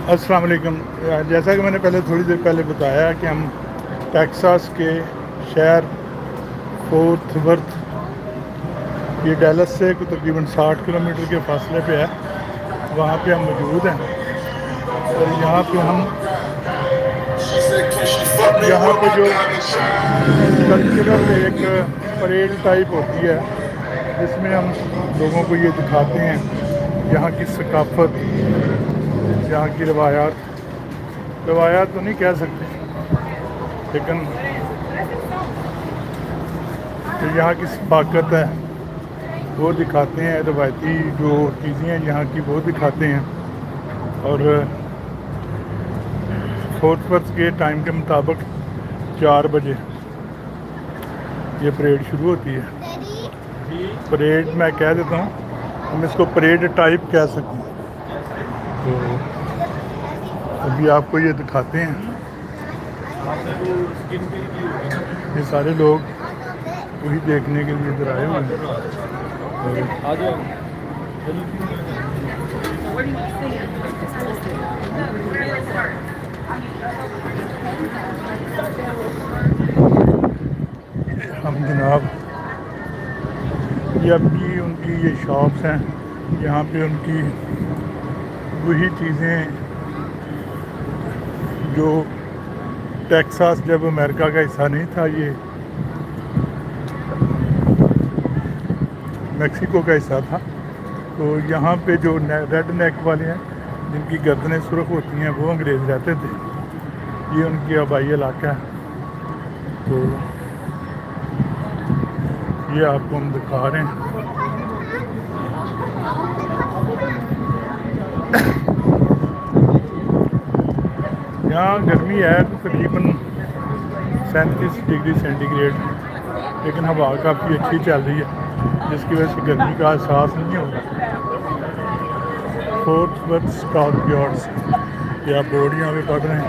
अस्सलाम वालेकुम। जैसा कि मैंने थोड़ी देर पहले बताया कि हम टेक्सास के शहर फोर्थ वर्थ, ये डैलस से तकरीबन 60 किलोमीटर के फासले पे है, वहाँ पे हम मौजूद हैं। और यहाँ पे जो कल्चरल एक परेड टाइप होती है, जिसमें हम लोगों को ये दिखाते हैं यहाँ की सकाफ़त, यहाँ की रवायात तो नहीं कह सकते, लेकिन जो यहाँ की सफाकत है वो दिखाते हैं। रवायती जो चीज़ें हैं यहाँ की वो दिखाते हैं। और फोर्थ वर्थ के टाइम के मुताबिक 4 बजे ये परेड शुरू होती है। परेड मैं कह देता हूँ, हम इसको परेड टाइप कह सकते हैं। तो अभी आपको ये दिखाते हैं। ये सारे लोग वही देखने के लिए इधर आए हुए हैं। हम जनाब ये अभी उनकी ये शॉप्स हैं, यहाँ पे उनकी वही चीज़ें जो टेक्सास जब अमेरिका का हिस्सा नहीं था, ये मेक्सिको का हिस्सा था, तो यहाँ पे जो रेड नेक वाले हैं जिनकी गर्दनें सुर्ख होती हैं वो अंग्रेज़ रहते थे। ये उनकी आबाई इलाका है। तो ये आपको हम दिखा रहे हैं। यहाँ गर्मी है तो तकरीबन 37 डिग्री सेंटीग्रेड, लेकिन हवा काफ़ी अच्छी चल रही है, जिसकी वजह से गर्मी का एहसास नहीं होगा। फोर्थ वर्थ स्टॉक यार्ड्स, या बोर्ड यहाँ पे पढ़ रहे हैं।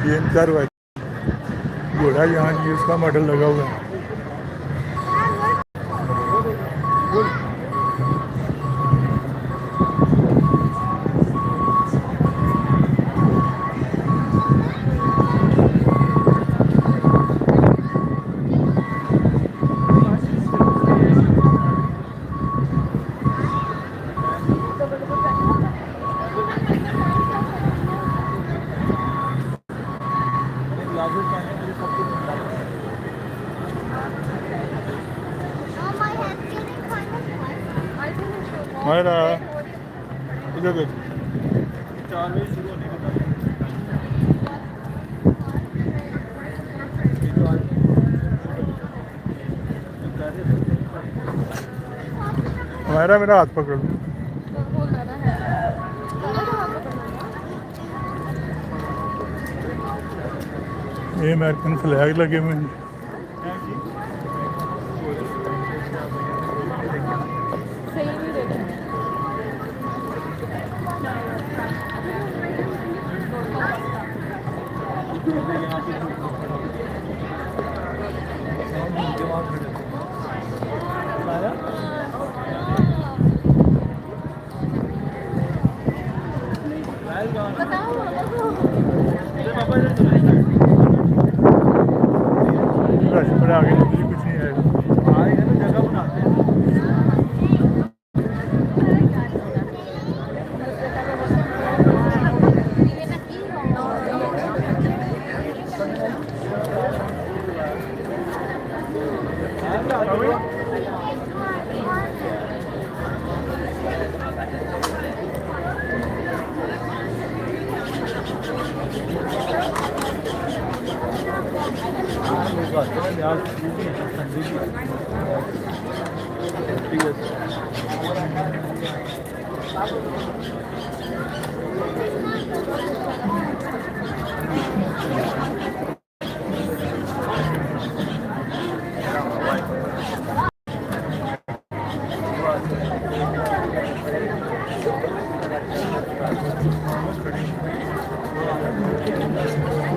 ये इनका घोड़ा यहाँ जी उसका मॉडल लगा हुआ है। हमारा इधर देख, 4 बजे शुरू होने के बाद हमारा मेरा हाथ पकड़ लो। ये अमेरिकन फ्लैग लगे हुए हैं। रश पर आगे नजर कुछ नहीं आएगा। तो जगह बनाते हैं।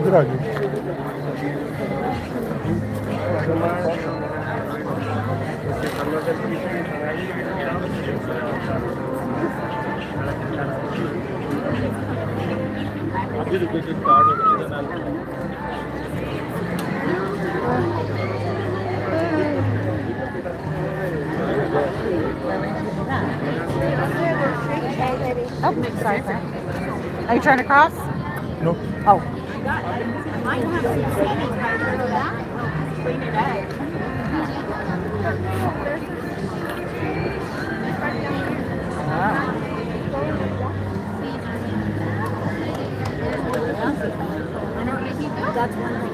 इधर आ जाओ। Oh, sorry. Are you trying to cross? No. Oh. That's one thing.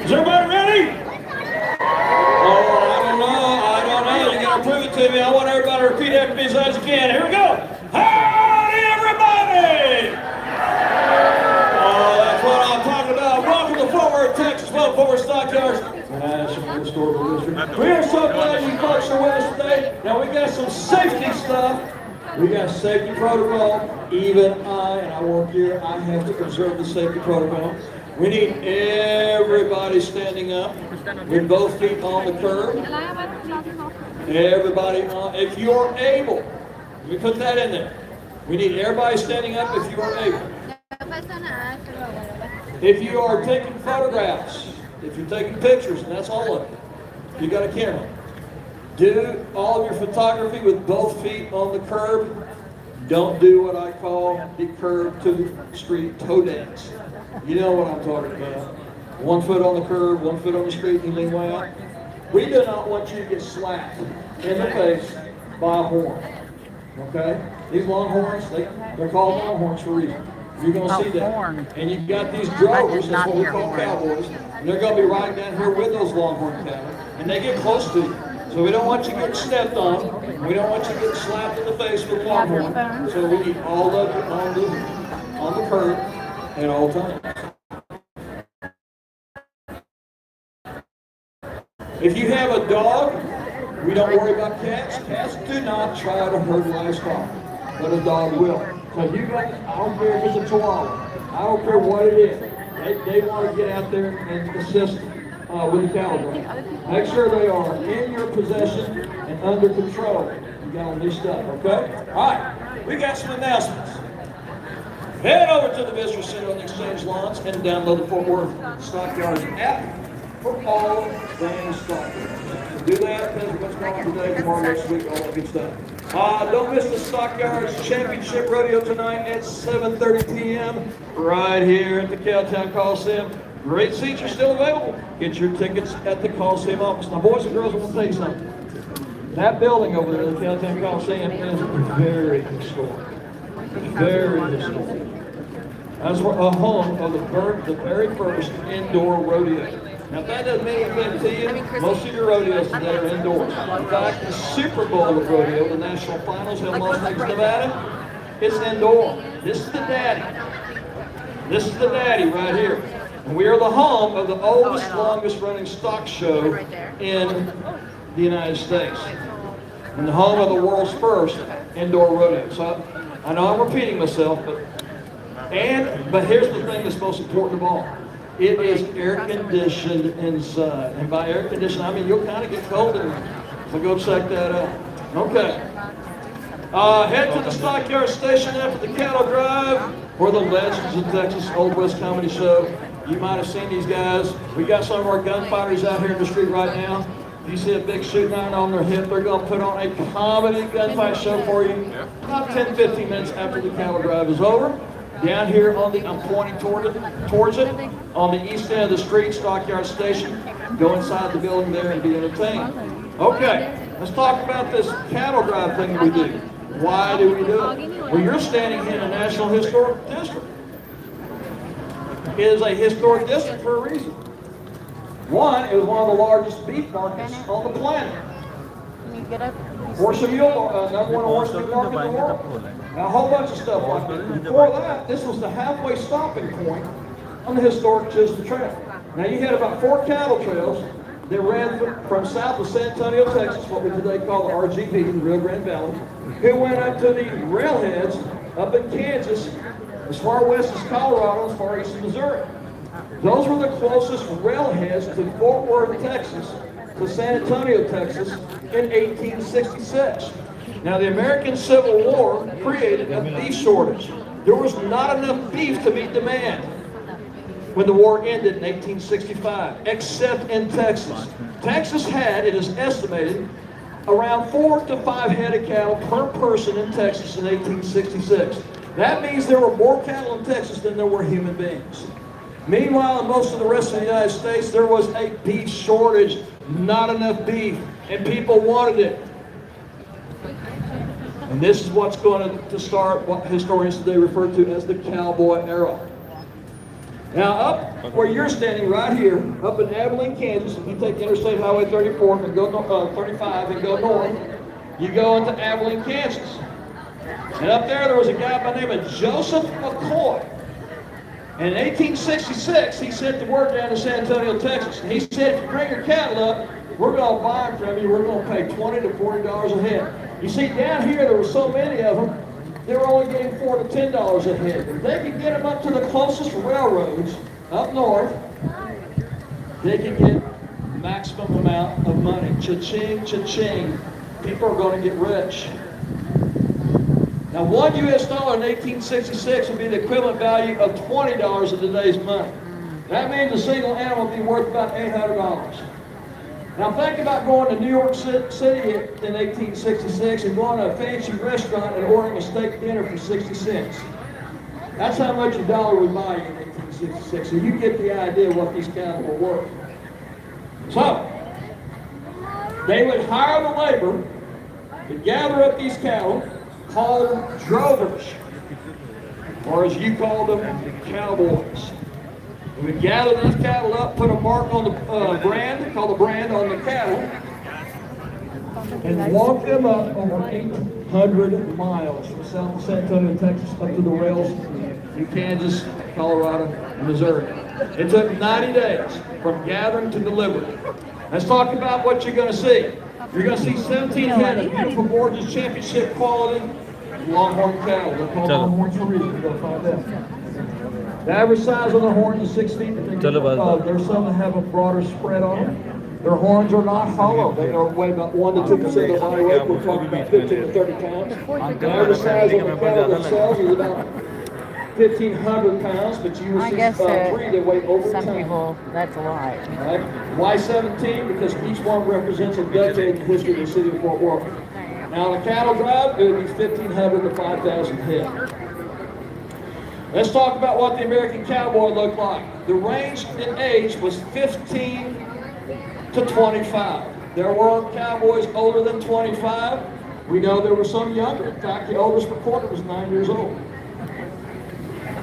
Is everybody ready? Oh, I don't know. You gotta prove it to me. I want everybody to repeat after me as loud as you can. Here we go. Howdy, everybody! Oh, that's what I'm talking about. Welcome to Fort Worth, Texas. Welcome to Fort Worth Stockyards. National Historical District. We are so glad you folks are with us today. Now, we got some safety stuff. We got safety protocol. Even and I work here, I have to observe the safety protocol. We need everybody standing up with both feet on the curb. Everybody on, if you're able, we put that in there. We need everybody standing up if you are able. If you are taking photographs, if you're taking pictures, and that's all of it, you got a camera. Do all of your photography with both feet on the curb. Don't do what I call the curb to the street toe dance. You know what I'm talking about. 1 foot on the curb, 1 foot on the street, you lean way out. We do not want you to get slapped in the face by a horn. Okay? These longhorns, they're called longhorns for a reason. You're going to see that. Horn. And you've got these drovers, that's what we call cowboys, and they're going to be riding down here with those longhorn cattle, and they get close to you. So we don't want you getting stepped on. We don't want you getting slapped in the face with a longhorn. So we need all of you on the curb at all times. If you have a dog, we don't worry about cats. Cats do not try to hurt livestock, but a dog will. So you guys, I don't care if it's a chihuahua, I don't care what it is. They want to get out there and assist with the cattle drive. Make sure they are in your possession and under control. You got them leashed up, okay? All right, we got some announcements. Head over to the Visitor Center on the Exchange Lawns and download the Fort Worth Stockyards app for all things stockyards. Do that, because what's going on today, tomorrow, next week, all that good stuff. Don't miss the Stockyards Championship Rodeo tonight at 7:30 p.m. right here at the Cowtown Coliseum. Great seats are still available. Get your tickets at the Coliseum office. Now, boys and girls, I want to tell you something. That building over there, the Cowtown Coliseum, is very historic. Very historic. That's a home of the very first indoor rodeo. Now, if that doesn't mean anything to you, most of your rodeos today are indoors. In fact, the Super Bowl of rodeo, the national finals in Las Vegas, Nevada, it's indoor. This is the daddy. This is the daddy right here. And we are the home of the oldest, longest running stock show in the United States. And the home of the world's first indoor rodeo. So I know I'm repeating myself, but here's the thing that's most important of all. It is air conditioned inside. And by air conditioned, I mean you'll kind of get cold in there. So go check that out. Okay. Head to the Stockyard Station after the cattle drive or the Legends of Texas Old West Comedy Show. You might have seen these guys. We got some of our gunfighters out here in the street right now. If you see a big shooting iron on their hip, they're going to put on a comedy gunfight show for you about 10-15 minutes after the cattle drive is over. Down here I'm pointing towards it, on the east end of the street, Stockyard Station. Go inside the building there and be entertained. Okay, let's talk about this cattle drive thing that we do. Why do we do it? Well, you're standing in a National Historic District. It is a historic district for a reason. One, it was one of the largest beef markets on the planet. Can you get up? Horse of Mule, number one horse in the market in the world. Now, a whole bunch of stuff like that. Before that, this was the halfway stopping point on the historic Chisholm Trail. Now, you had about 4 cattle trails that ran from south of San Antonio, Texas, what we today call the RGV, the Rio Grande Valley, who went up to the railheads up in Kansas, as far west as Colorado, as far east as Missouri. Those were the closest railheads to Fort Worth, Texas, to San Antonio, Texas, in 1866. Now, the American Civil War created a beef shortage. There was not enough beef to meet demand when the war ended in 1865, except in Texas. Texas had, it is estimated, around 4 to 5 head of cattle per person in Texas in 1866. That means there were more cattle in Texas than there were human beings. Meanwhile, in most of the rest of the United States, there was a beef shortage, not enough beef, and people wanted it. And this is what's going to start what historians today refer to as the cowboy era. Now, up where you're standing right here, up in Abilene, Kansas, if you take Interstate Highway 34 and go 35 and go north, you go into Abilene, Kansas. And up there was a guy by the name of Joseph McCoy. And in 1866, he sent the word down to San Antonio, Texas. And he said, if you bring your cattle up, we're going to buy them from you. We're going to pay $20 to $40 a head. You see, down here, there were so many of them, they were only getting $4 to $10 a head. If they could get them up to the closest railroads up north, they could get maximum amount of money. Cha-ching, cha-ching. People are going to get rich. Now, $1 US in 1866 would be the equivalent value of $20 in today's money. That means a single animal would be worth about $800. Now, think about going to New York City in 1866 and going to a fancy restaurant and ordering a steak dinner for 60 cents. That's how much a dollar would buy you in 1866. So you get the idea of what these cattle were worth. So, they would hire the labor to gather up these cattle, called drovers, or as you call them, cowboys. We would gather these cattle up, put a mark on the brand, called the brand on the cattle, and walk them up over 800 miles from south of San Antonio, Texas, up to the rails in Kansas, Colorado, and Missouri. It took 90 days from gathering to delivery. Let's talk about what you're going to see. You're going to see 17 head of beautiful, gorgeous, championship quality longhorn cattle. They're called longhorns for a reason. You're going to find out. The average size of the horn is 6 feet. There's some that have a broader spread on them. Their horns are not hollow. They weigh about 1 to 2% of their body weight. We're talking about 15 to 30 pounds. The average size of the cattle themselves is about 1,500 pounds, but you will see 3 that weigh over some 10. people, that's a lot. Right? Why 17? Because each one represents a decade in the history of the city of Fort Worth. Now, the cattle drive, it would be 1,500 to 5,000 head. Let's talk about what the American cowboy looked like. The range in age was 15 to 25. There were cowboys older than 25. We know there were some younger. In fact, the oldest recorded was 9 years old.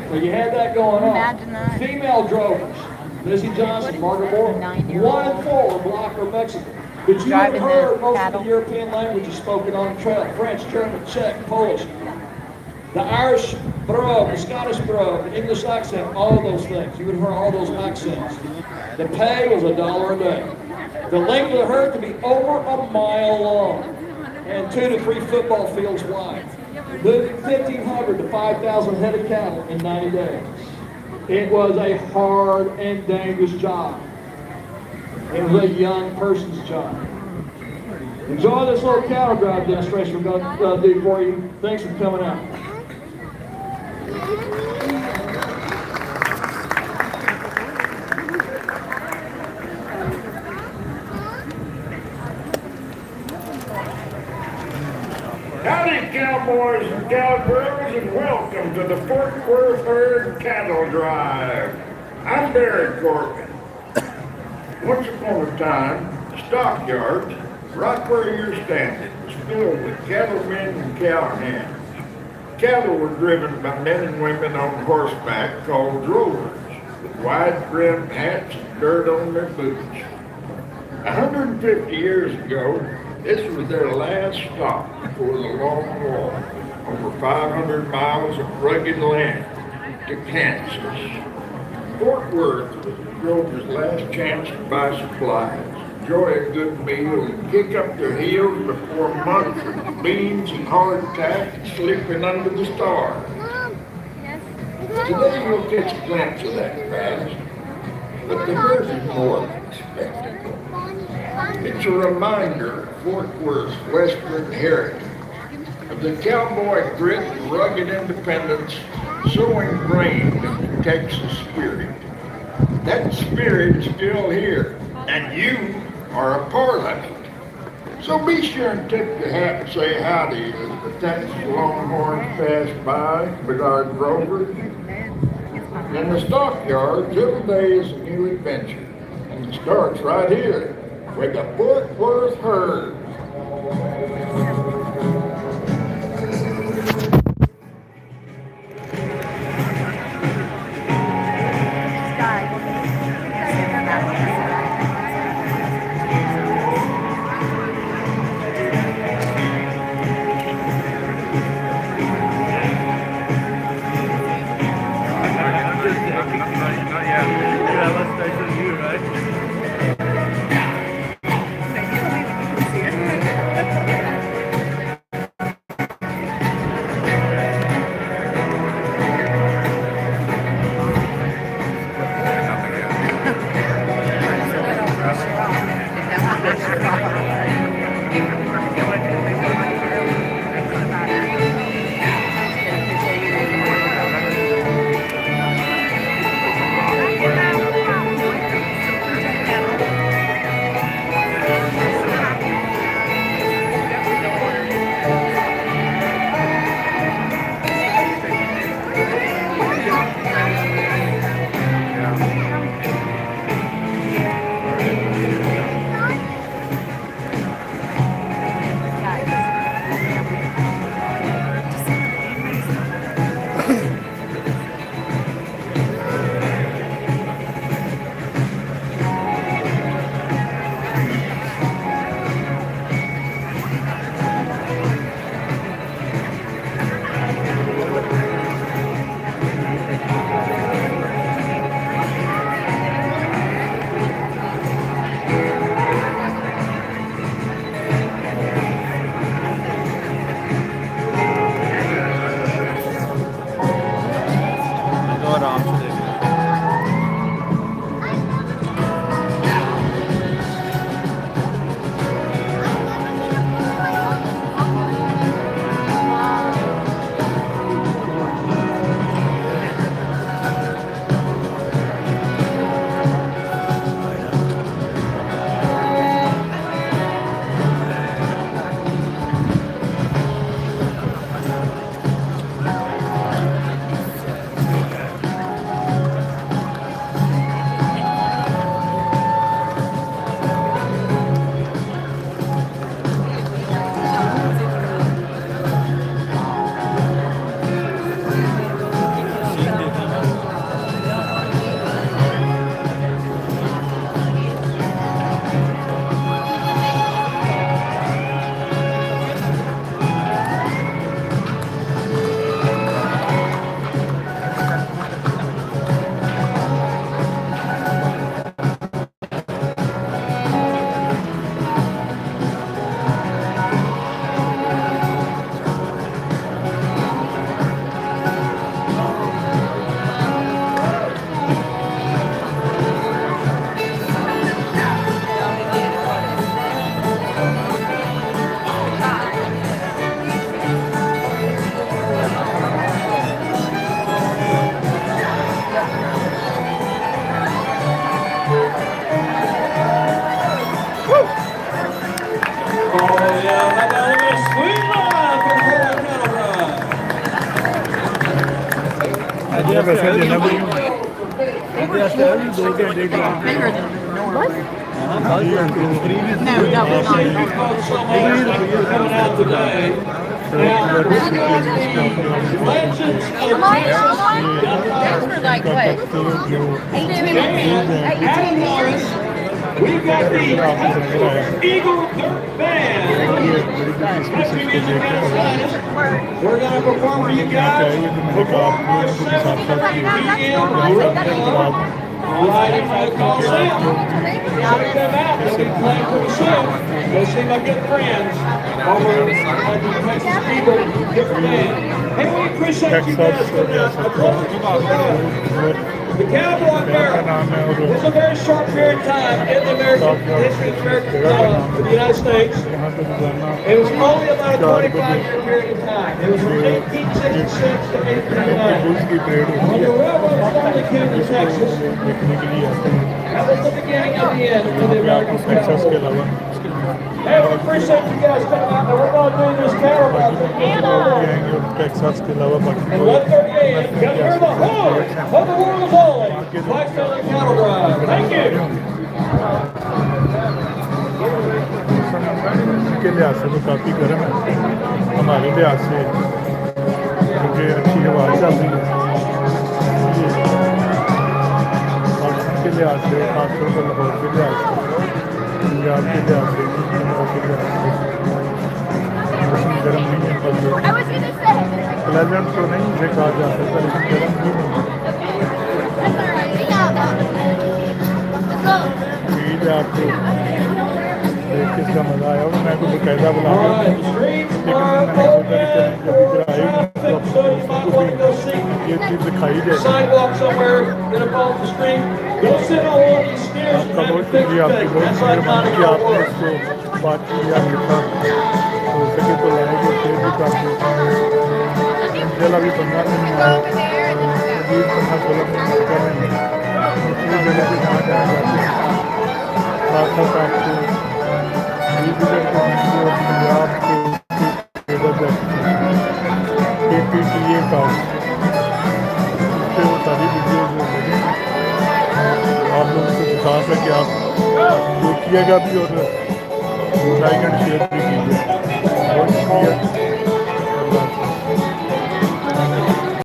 So you had that going on. Imagine that. Female drovers, Lizzie Johnson, Margaret Moore, 1 and 4 were black or Mexican. But you have heard most of the European languages spoken on the trail: French, German, Czech, Polish. The Irish brogue, the Scottish brogue, the English accent, all of those things. You would have heard all those accents. The pay was $1 a day. The length of the herd could be over a mile long and 2 to 3 football fields wide. Moving 1,500 to 5,000 head of cattle in 90 days. It was a hard and dangerous job. It was a young person's job. Enjoy this little cattle drive demonstration we're going to do for you. Thanks for coming out. Howdy, cowboys and cowgirls, and welcome to the Fort Worth Herd Cattle Drive. I'm Barry Corbin. Once upon a time, the stockyard, right where you're standing, was filled with cattlemen and cowhands. Cattle were driven by men and women on horseback called drovers, with wide-brimmed hats and dirt on their boots. 150 years ago, This was their last stop before the long walk over 500 miles of rugged land to Kansas. Fort Worth was the drover's last chance to buy supplies, enjoy a good meal, and kick up their heels before months of beans and hardtack and sleeping under the stars. Today you'll catch a glimpse of that past, but the birth is more than a spectacle. It's a reminder of Fort Worth's western heritage, of the cowboy grit and rugged independence so ingrained in the Texas spirit. That spirit is still here, and you are a part of it. So be sure and tip your hat and say howdy as the Texas Longhorns pass by with our drovers. In the stockyards, every day is a new adventure, and it starts right here with the Fort Worth herd. वैसे देना पड़ेगा What? No, Coming out today. Those were like what? 18 years? We've got the Eagle Dirt Band. ये बड़ी बड़ी species को देख रहे हैं। We're going to perform for you यहाँ पे आए guys. हुए थे, मैंने कहा आप लोगों को भी साथ साथ किए यहाँ पर Right in front of the Coliseum. Check them out. They'll be playing pretty soon. Go see my good friends over at the Texas Eagle Dirt Band. Hey, we appreciate you guys coming out. The Cowboy Barrel is a very short period of time in the American history of the United States. यहाँ पे रोजाना It was only about a 25-year period of time. It was from 1866 to 1899. Bulls की parade होती When है the railroad finally came to Texas, देखने के लिए आते हैं। that was the beginning of the end for the यहाँ पे आपको American टेक्सास के cowboy. अलावा Hey, we appreciate you guys coming out. Now we're going to do this cattle run. आएंगे और टेक्सास के अलावा बाकी And 1:30 a.m. You guys hear the horn of the world is holy. Blackfellow cattle drive. Thank you. के लिहाज से तो काफ़ी गर्म है, हमारे लिहाज से क्योंकि अच्छी हवा चल रही है। पाकिस्तान के लिहाज से, खासतौर पर लाहौर के लिहाज से, पंजाब के लिहाज से, मौसम गर्म नहीं है, पर प्लेजेंट तो नहीं इसे कहा जा सकता, लेकिन गर्म भी नहीं है। उम्मीद है आपको देख के इसका मज़ा आया होगा। मैं को बाकायदा बुला All right, the लेकिन streets मैंने are सोचा कि open. जब इधर आए तो अपने दोस्तों को भी ये चीज़ दिखाई जाए। Sidewalk somewhere in a off the street. Go sit on one of these stairs and आपका have a बहुत picture शुक्रिया, आपकी taken. बहुत That's like मेहरबानी कि not आपने work. इसको बात की या लिखा हो सके तो लाएंगे फिर भी काफ़ी जला भी बनना नहीं है, अजीब बनना सोलह में मौका नहीं है। दूसरी जगह पे जहाँ जहाँ जाते हैं साथ साथ आपको वीडियो को वीडियो पंजाब के KPTA का उससे वो सारी वीडियो जो लगी आप लोगों को दिखा सके, आप देखिएगा भी और लाइक एंड शेयर भी कीजिए। बहुत शुक्रिया।